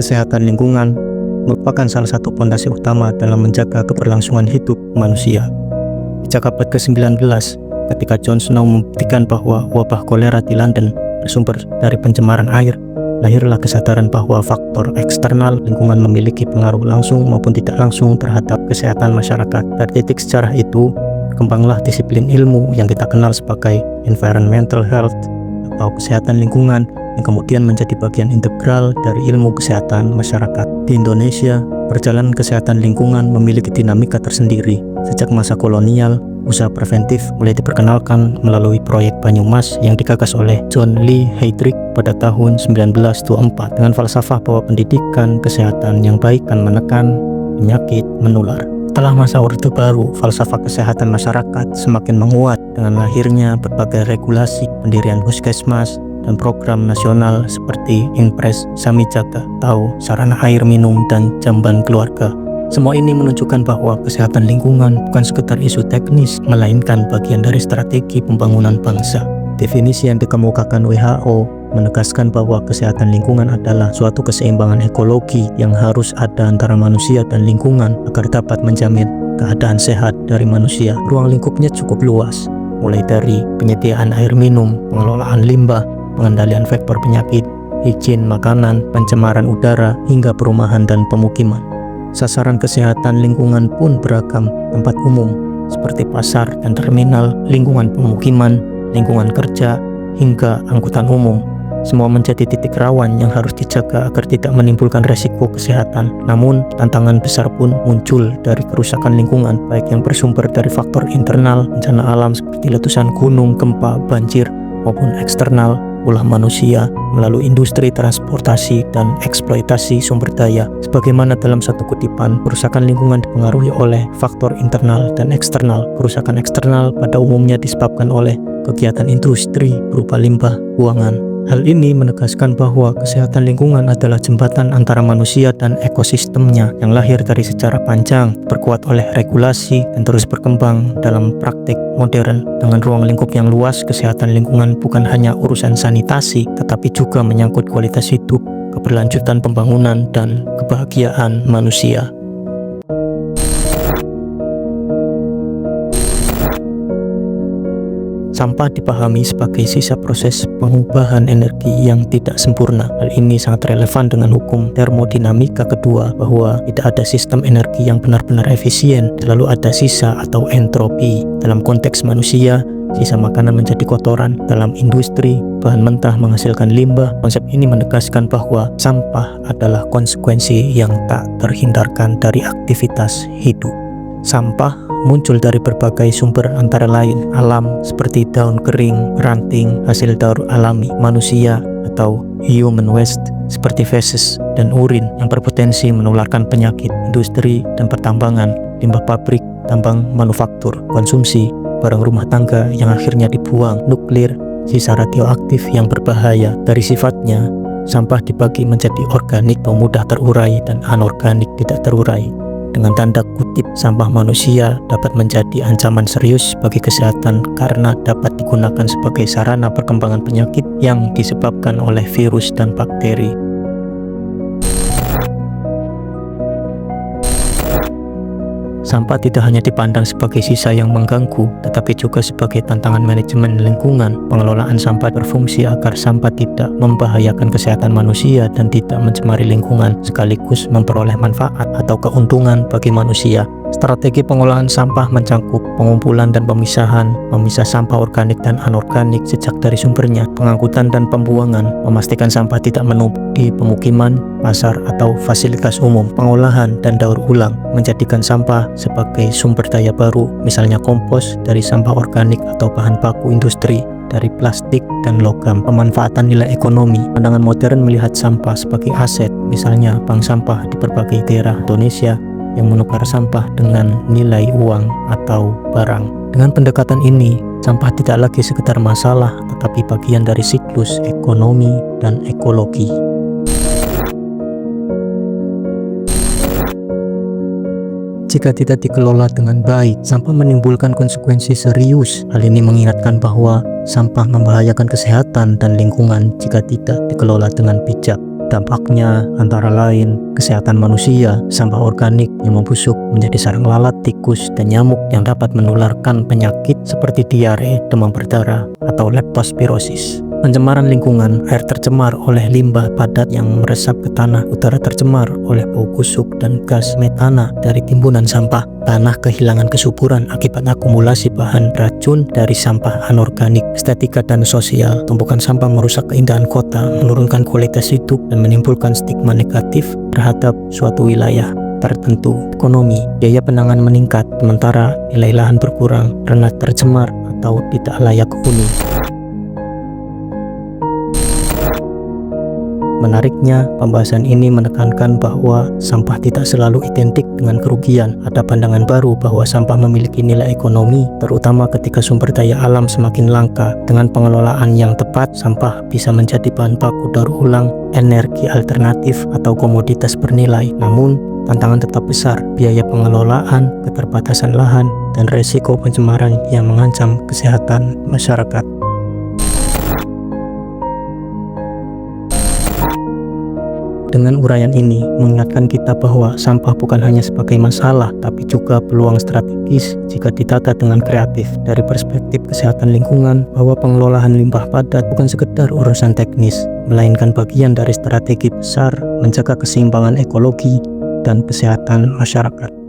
kesehatan lingkungan merupakan salah satu fondasi utama dalam menjaga keberlangsungan hidup manusia. Sejak abad ke-19, ketika John Snow membuktikan bahwa wabah kolera di London bersumber dari pencemaran air, lahirlah kesadaran bahwa faktor eksternal lingkungan memiliki pengaruh langsung maupun tidak langsung terhadap kesehatan masyarakat. Dari titik sejarah itu, berkembanglah disiplin ilmu yang kita kenal sebagai environmental health atau kesehatan lingkungan, yang kemudian menjadi bagian integral dari ilmu kesehatan masyarakat. Di Indonesia, perjalanan kesehatan lingkungan memiliki dinamika tersendiri. Sejak masa kolonial, usaha preventif mulai diperkenalkan melalui proyek Banyumas yang digagas oleh John Lee Heydrich pada tahun 1924 dengan falsafah bahwa pendidikan kesehatan yang baik akan menekan penyakit menular. Setelah masa Orde Baru, falsafah kesehatan masyarakat semakin menguat dengan lahirnya berbagai regulasi, pendirian puskesmas, dan program nasional seperti Impres Samijaga atau sarana air minum dan jamban keluarga. Semua ini menunjukkan bahwa kesehatan lingkungan bukan sekedar isu teknis, melainkan bagian dari strategi pembangunan bangsa. Definisi yang dikemukakan WHO menegaskan bahwa kesehatan lingkungan adalah suatu keseimbangan ekologi yang harus ada antara manusia dan lingkungan agar dapat menjamin keadaan sehat dari manusia. Ruang lingkupnya cukup luas, mulai dari penyediaan air minum, pengelolaan limbah, pengendalian faktor penyakit, higien makanan, pencemaran udara, hingga perumahan dan pemukiman. Sasaran kesehatan lingkungan pun beragam, tempat umum seperti pasar dan terminal, lingkungan pemukiman, lingkungan kerja, hingga angkutan umum. Semua menjadi titik rawan yang harus dijaga agar tidak menimbulkan resiko kesehatan. Namun, tantangan besar pun muncul dari kerusakan lingkungan, baik yang bersumber dari faktor internal, bencana alam seperti letusan gunung, gempa, banjir, maupun eksternal, ulah manusia melalui industri transportasi dan eksploitasi sumber daya. Sebagaimana dalam satu kutipan, kerusakan lingkungan dipengaruhi oleh faktor internal dan eksternal. Kerusakan eksternal pada umumnya disebabkan oleh kegiatan industri berupa limbah buangan. Hal ini menegaskan bahwa kesehatan lingkungan adalah jembatan antara manusia dan ekosistemnya yang lahir dari sejarah panjang, berkuat oleh regulasi, dan terus berkembang dalam praktik modern. Dengan ruang lingkup yang luas, kesehatan lingkungan bukan hanya urusan sanitasi, tetapi juga menyangkut kualitas hidup, keberlanjutan pembangunan, dan kebahagiaan manusia. Sampah dipahami sebagai sisa proses pengubahan energi yang tidak sempurna. Hal ini sangat relevan dengan hukum termodinamika kedua, bahwa tidak ada sistem energi yang benar-benar efisien, selalu ada sisa atau entropi. Dalam konteks manusia, sisa makanan menjadi kotoran. Dalam industri, bahan mentah menghasilkan limbah. Konsep ini menegaskan bahwa sampah adalah konsekuensi yang tak terhindarkan dari aktivitas hidup. Sampah muncul dari berbagai sumber antara lain alam seperti daun kering, ranting, hasil daur alami, manusia atau human waste seperti feses dan urin yang berpotensi menularkan penyakit, industri dan pertambangan, limbah pabrik, tambang manufaktur, konsumsi, barang rumah tangga yang akhirnya dibuang, nuklir, sisa radioaktif yang berbahaya. Dari sifatnya, sampah dibagi menjadi organik atau mudah terurai dan anorganik tidak terurai. Dengan tanda kutip, sampah manusia dapat menjadi ancaman serius bagi kesehatan karena dapat digunakan sebagai sarana perkembangan penyakit yang disebabkan oleh virus dan bakteri. Sampah tidak hanya dipandang sebagai sisa yang mengganggu, tetapi juga sebagai tantangan manajemen lingkungan. Pengelolaan sampah berfungsi agar sampah tidak membahayakan kesehatan manusia dan tidak mencemari lingkungan, sekaligus memperoleh manfaat atau keuntungan bagi manusia. Strategi pengolahan sampah mencakup pengumpulan dan pemisahan, memisah sampah organik dan anorganik sejak dari sumbernya, pengangkutan dan pembuangan, memastikan sampah tidak menumpuk di pemukiman, pasar, atau fasilitas umum, pengolahan dan daur ulang, menjadikan sampah sebagai sumber daya baru, misalnya kompos dari sampah organik atau bahan baku industri dari plastik dan logam, pemanfaatan nilai ekonomi. Pandangan modern melihat sampah sebagai aset, misalnya bank sampah di berbagai daerah Indonesia yang menukar sampah dengan nilai uang atau barang. Dengan pendekatan ini, sampah tidak lagi sekedar masalah, tetapi bagian dari siklus ekonomi dan ekologi. Jika tidak dikelola dengan baik, sampah menimbulkan konsekuensi serius. Hal ini mengingatkan bahwa sampah membahayakan kesehatan dan lingkungan jika tidak dikelola dengan bijak. Dampaknya antara lain kesehatan manusia, sampah organik yang membusuk menjadi sarang lalat, tikus, dan nyamuk yang dapat menularkan penyakit seperti diare, demam berdarah, atau leptospirosis. Pencemaran lingkungan, air tercemar oleh limbah padat yang meresap ke tanah, udara tercemar oleh bau busuk dan gas metana dari timbunan sampah, tanah kehilangan kesuburan akibat akumulasi bahan racun dari sampah anorganik, estetika dan sosial, tumpukan sampah merusak keindahan kota, menurunkan kualitas hidup, dan menimbulkan stigma negatif terhadap suatu wilayah tertentu. Ekonomi, biaya penanganan meningkat, sementara nilai lahan berkurang karena tercemar atau tidak layak huni. Menariknya, pembahasan ini menekankan bahwa sampah tidak selalu identik dengan kerugian. Ada pandangan baru bahwa sampah memiliki nilai ekonomi, terutama ketika sumber daya alam semakin langka. Dengan pengelolaan yang tepat, sampah bisa menjadi bahan baku daur ulang, energi alternatif, atau komoditas bernilai. Namun, tantangan tetap besar, biaya pengelolaan, keterbatasan lahan, dan resiko pencemaran yang mengancam kesehatan masyarakat. Dengan uraian ini mengingatkan kita bahwa sampah bukan hanya sebagai masalah, tapi juga peluang strategis jika ditata dengan kreatif. Dari perspektif kesehatan lingkungan, bahwa pengelolaan limbah padat bukan sekedar urusan teknis, melainkan bagian dari strategi besar menjaga keseimbangan ekologi dan kesehatan masyarakat.